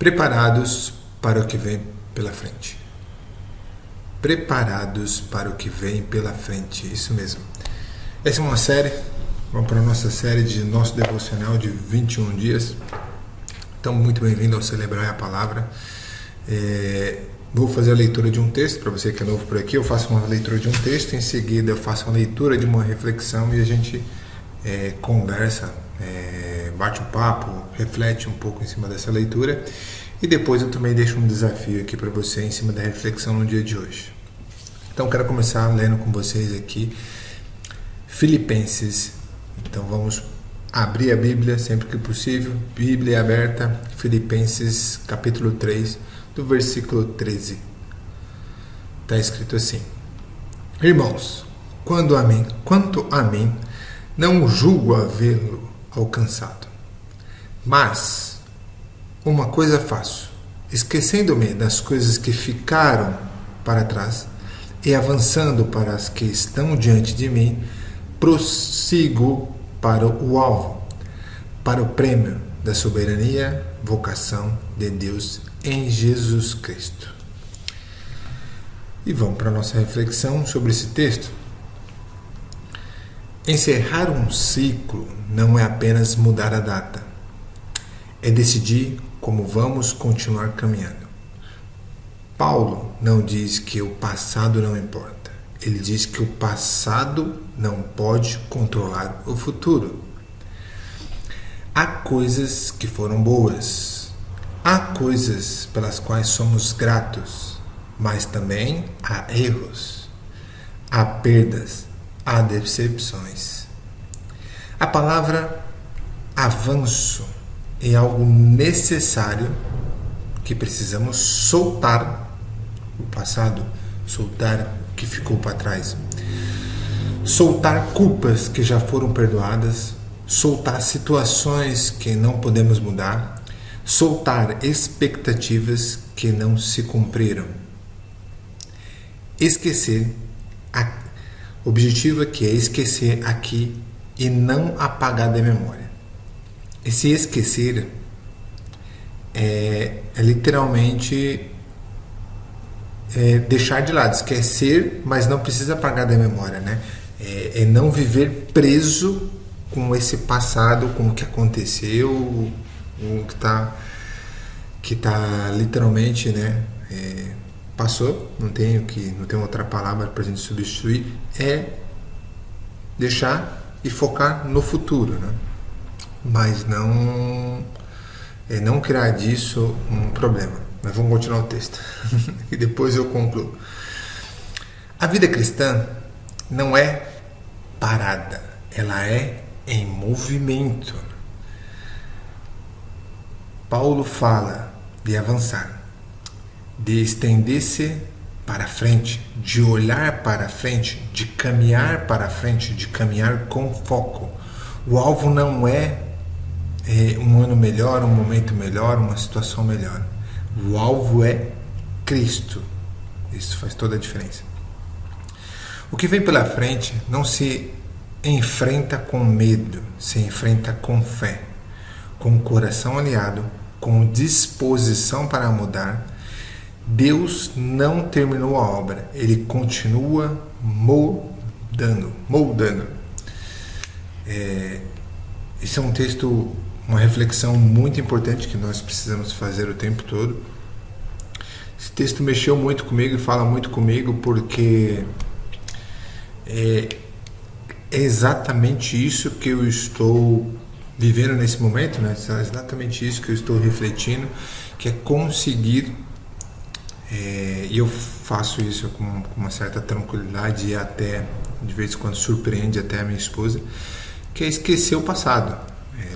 Preparados para o que vem pela frente. Preparados para o que vem pela frente. Isso mesmo. Essa é uma série. Vamos para a nossa série de nosso devocional de 21 dias. Então, muito bem-vindo ao Celebrar a Palavra. Vou fazer a leitura de um texto. Para você que é novo por aqui, eu faço uma leitura de um texto. Em seguida, eu faço uma leitura de uma reflexão e a gente conversa, bate um papo, reflete um pouco em cima dessa leitura. E depois eu também deixo um desafio aqui para você em cima da reflexão no dia de hoje. Então, quero começar lendo com vocês aqui Filipenses. Então, vamos abrir a Bíblia sempre que possível. Bíblia aberta, Filipenses capítulo 3, do versículo 13. Está escrito assim: Irmãos, quanto a mim, não julgo havê-lo alcançado. Mas uma coisa faço, esquecendo-me das coisas que ficaram para trás e avançando para as que estão diante de mim, prossigo para o alvo, para o prêmio da soberania, vocação de Deus em Jesus Cristo. E vamos para a nossa reflexão sobre esse texto. Encerrar um ciclo não é apenas mudar a data, é decidir como vamos continuar caminhando. Paulo não diz que o passado não importa. Ele diz que o passado não pode controlar o futuro. Há coisas que foram boas. Há coisas pelas quais somos gratos. Mas também há erros. Há perdas. Há decepções. A palavra avanço é algo necessário que precisamos soltar o passado, soltar o que ficou para trás, soltar culpas que já foram perdoadas, soltar situações que não podemos mudar, soltar expectativas que não se cumpriram. Esquecer, o objetivo aqui é esquecer aqui e não apagar da memória. Esse esquecer é literalmente deixar de lado, esquecer, mas não precisa apagar da memória, né? É não viver preso com esse passado, com o que aconteceu, o que tá literalmente, né? Passou, não tem outra palavra para a gente substituir, é deixar e focar no futuro, né? Mas não criar disso um problema. Mas vamos continuar o texto e depois eu concluo. A vida cristã não é parada, ela é em movimento. Paulo fala de avançar, de estender-se para frente, de olhar para frente, de caminhar para frente, de caminhar com foco. O alvo não é um ano melhor, um momento melhor, uma situação melhor. O alvo é Cristo. Isso faz toda a diferença. O que vem pela frente não se enfrenta com medo, se enfrenta com fé, com o coração alinhado, com disposição para mudar. Deus não terminou a obra, Ele continua moldando. Esse é um texto, uma reflexão muito importante que nós precisamos fazer o tempo todo. Esse texto mexeu muito comigo e fala muito comigo porque é exatamente isso que eu estou vivendo nesse momento, né? É exatamente isso que eu estou refletindo, que é conseguir, e eu faço isso com uma certa tranquilidade e até de vez em quando surpreende até a minha esposa, que é esquecer o passado.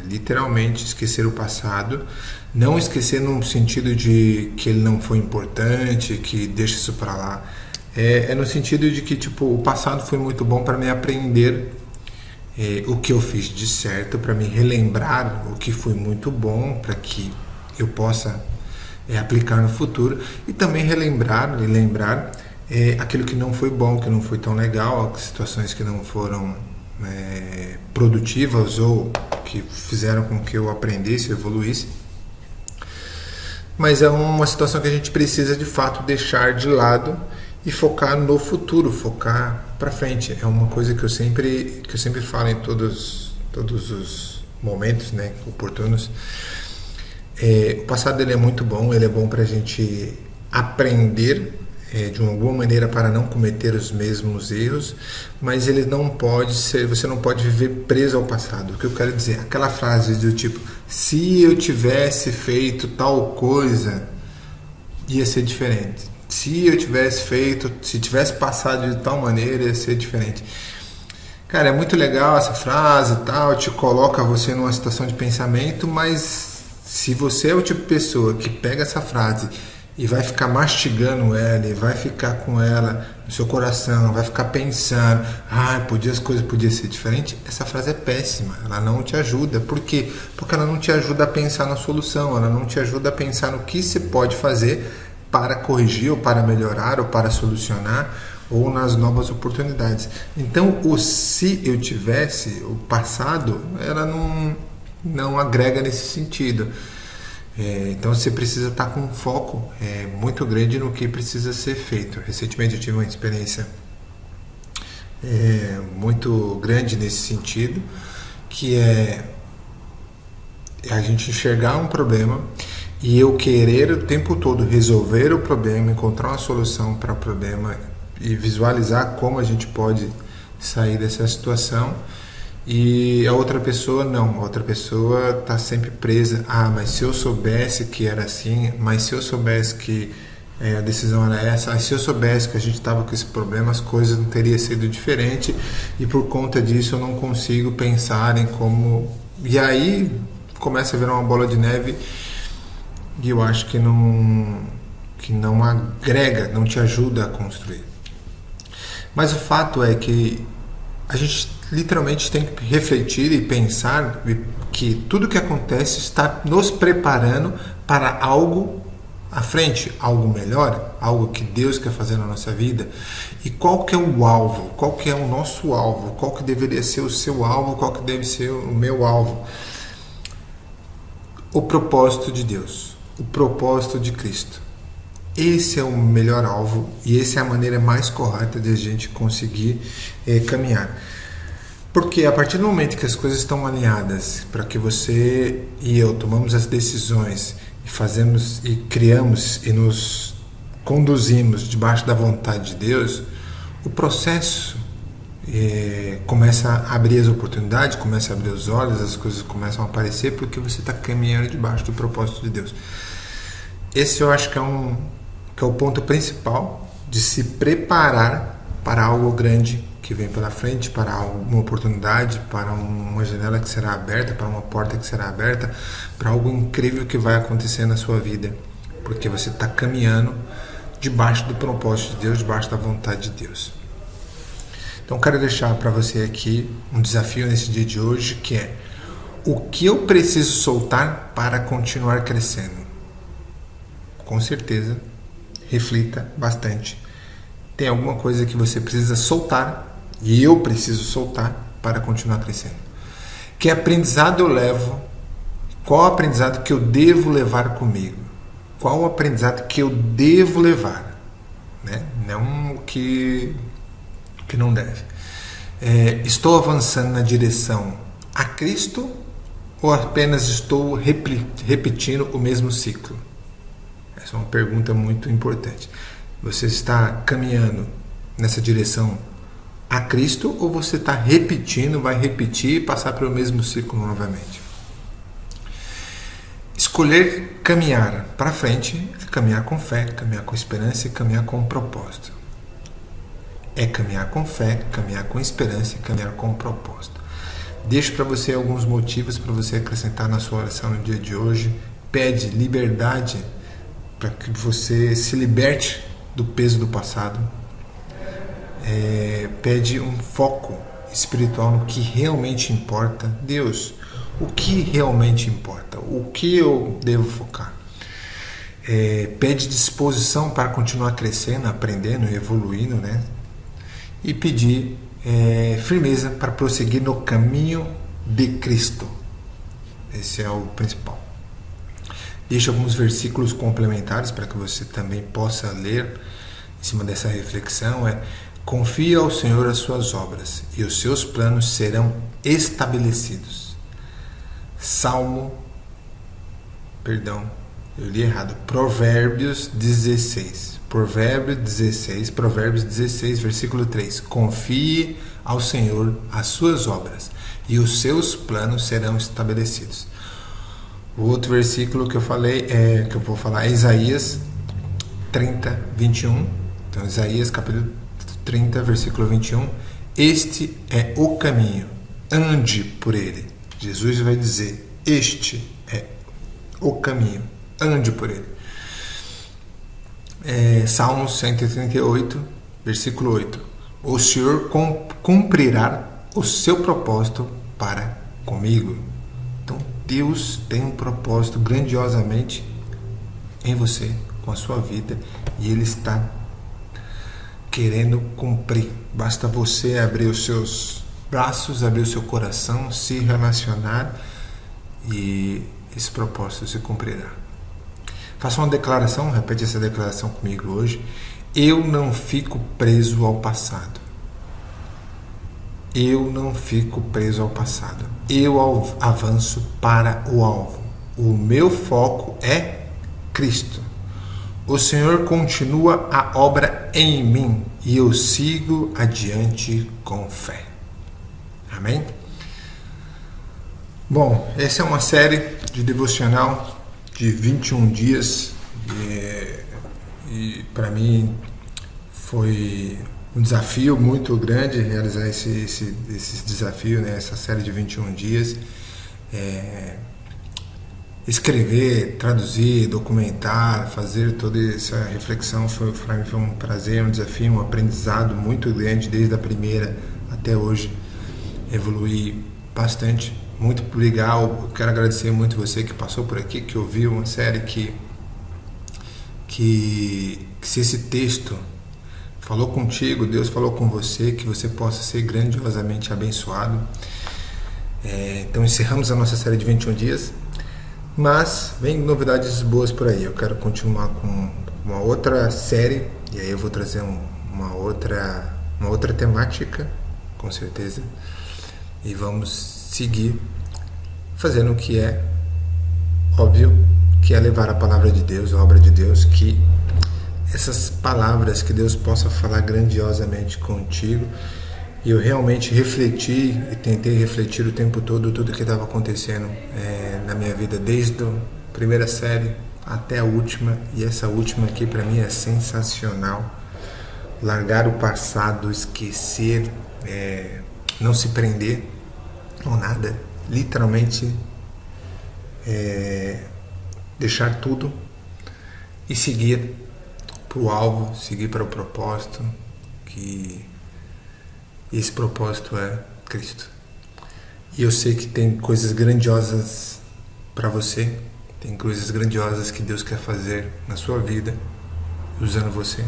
Literalmente esquecer o passado, não esquecer no sentido de que ele não foi importante, que deixa isso para lá. É no sentido de que o passado foi muito bom para me aprender o que eu fiz de certo, para me relembrar o que foi muito bom, para que eu possa aplicar no futuro, e também lembrar aquilo que não foi bom, que não foi tão legal, situações que não foram produtivas ou que fizeram com que eu aprendesse, evoluísse. mas é uma situação que a gente precisa de fato deixar de lado e focar no futuro, focar para frente. É uma coisa que eu sempre falo em todos os momentos, né, oportunos. O passado ele é muito bom, ele é bom para a gente aprender de alguma maneira para não cometer os mesmos erros, mas ele não pode ser, você não pode viver preso ao passado. O que eu quero dizer, aquela frase do tipo, se eu tivesse feito tal coisa, ia ser diferente. Se eu tivesse feito, se tivesse passado de tal maneira, ia ser diferente. Cara, é muito legal essa frase e tal, te coloca você numa situação de pensamento, mas se você é o tipo de pessoa que pega essa frase e vai ficar mastigando ela, e vai ficar com ela no seu coração, vai ficar pensando, as coisas podiam ser diferentes, essa frase é péssima, ela não te ajuda. Por quê? Porque ela não te ajuda a pensar na solução, ela não te ajuda a pensar no que você pode fazer para corrigir, ou para melhorar, ou para solucionar, ou nas novas oportunidades. Então, o se eu tivesse, o passado, ela não agrega nesse sentido. Então você precisa estar com um foco muito grande no que precisa ser feito. Recentemente eu tive uma experiência muito grande nesse sentido, que é a gente enxergar um problema e eu querer o tempo todo resolver o problema, encontrar uma solução para o problema e visualizar como a gente pode sair dessa situação. E a outra pessoa não, a outra pessoa está sempre presa. Mas se eu soubesse que era assim, mas se eu soubesse que a decisão era essa, se eu soubesse que a gente estava com esse problema, as coisas não teriam sido diferentes, e por conta disso eu não consigo pensar em como... E aí começa a virar uma bola de neve, e eu acho que não agrega, não te ajuda a construir. Mas o fato é que a gente literalmente tem que refletir e pensar que tudo que acontece está nos preparando para algo à frente, algo melhor, algo que Deus quer fazer na nossa vida. E qual que é o alvo? Qual que é o nosso alvo? Qual que deveria ser o seu alvo? Qual que deve ser o meu alvo? O propósito de Deus, o propósito de Cristo. Esse é o melhor alvo e essa é a maneira mais correta de a gente conseguir caminhar. Porque a partir do momento que as coisas estão alinhadas para que você e eu tomamos as decisões e fazemos e criamos e nos conduzimos debaixo da vontade de Deus, o processo começa a abrir as oportunidades, começa a abrir os olhos, as coisas começam a aparecer porque você está caminhando debaixo do propósito de Deus. Esse eu acho que é o ponto principal de se preparar para algo grande que vem pela frente, para uma oportunidade, para uma janela que será aberta, para uma porta que será aberta, para algo incrível que vai acontecer na sua vida, porque você está caminhando debaixo do propósito de Deus, debaixo da vontade de Deus. Então quero deixar para você aqui um desafio nesse dia de hoje, que é: o que eu preciso soltar para continuar crescendo? Com certeza, reflita bastante. Tem alguma coisa que você precisa soltar, e eu preciso soltar para continuar crescendo. Que aprendizado eu levo? Qual o aprendizado que eu devo levar comigo? Qual o aprendizado que eu devo levar? Né? Não o que não deve. Estou avançando na direção a Cristo ou apenas estou repetindo o mesmo ciclo? Essa é uma pergunta muito importante. Você está caminhando nessa direção a Cristo ou você está repetindo, vai repetir e passar pelo mesmo ciclo novamente? Escolher caminhar para frente é caminhar com fé, caminhar com esperança e caminhar com propósito. É caminhar com fé, caminhar com esperança e caminhar com propósito. Deixo para você alguns motivos para você acrescentar na sua oração no dia de hoje. Pede liberdade para que você se liberte do peso do passado. Pede um foco espiritual no que realmente importa. Deus, o que realmente importa? O que eu devo focar? Pede disposição para continuar crescendo, aprendendo e evoluindo, né? E pedir firmeza para prosseguir no caminho de Cristo. Esse é o principal. deixo alguns versículos complementares para que você também possa ler em cima dessa reflexão. Confie ao Senhor as suas obras e os seus planos serão estabelecidos. Eu li errado. Provérbios 16, versículo 3. Confie ao Senhor as suas obras e os seus planos serão estabelecidos. O outro versículo que eu vou falar é Isaías 30, 21. Então, Isaías capítulo 30, versículo 21. Este é o caminho, ande por ele. Jesus vai dizer, este é o caminho, ande por ele. Salmos 138, versículo 8. O Senhor cumprirá o seu propósito para comigo. Então, Deus tem um propósito grandiosamente em você, com a sua vida, e Ele está querendo cumprir. Basta você abrir os seus braços, abrir o seu coração, se relacionar e esse propósito se cumprirá. Faça uma declaração, repete essa declaração comigo hoje. Eu não fico preso ao passado. Eu não fico preso ao passado. Eu avanço para o alvo. O meu foco é Cristo. O Senhor continua a obra em mim e eu sigo adiante com fé. Amém? Bom, essa é uma série de devocional de 21 dias e para mim foi um desafio muito grande realizar esse desafio, né? Essa série de 21 dias. Escrever, traduzir, documentar, fazer toda essa reflexão para mim foi um prazer, um desafio, um aprendizado muito grande desde a primeira até hoje. Evoluí bastante, muito legal. Eu quero agradecer muito você que passou por aqui, que ouviu uma série que se esse texto falou contigo, Deus falou com você, que você possa ser grandiosamente abençoado. Então encerramos a nossa série de 21 dias. Mas vem novidades boas por aí. Eu quero continuar com uma outra série e aí eu vou trazer uma outra temática, com certeza. E vamos seguir fazendo o que é óbvio, que é levar a palavra de Deus, a obra de Deus, que essas palavras que Deus possa falar grandiosamente contigo. E eu realmente refleti e tentei refletir o tempo todo tudo que estava acontecendo na minha vida, desde a primeira série até a última. E essa última aqui para mim é sensacional. Largar o passado, esquecer, não se prender ou nada. Literalmente deixar tudo e seguir para o alvo, seguir para o propósito, que esse propósito é Cristo. E eu sei que tem coisas grandiosas para você, tem coisas grandiosas que Deus quer fazer na sua vida, usando você.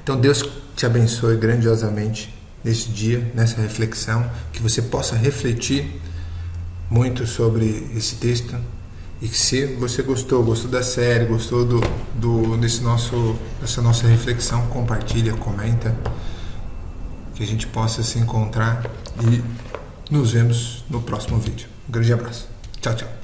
Então Deus te abençoe grandiosamente nesse dia, nessa reflexão, que você possa refletir muito sobre esse texto. E que se você gostou da série, gostou dessa nossa reflexão, compartilha, comenta, que a gente possa se encontrar e nos vemos no próximo vídeo. Um grande abraço. Tchau, tchau.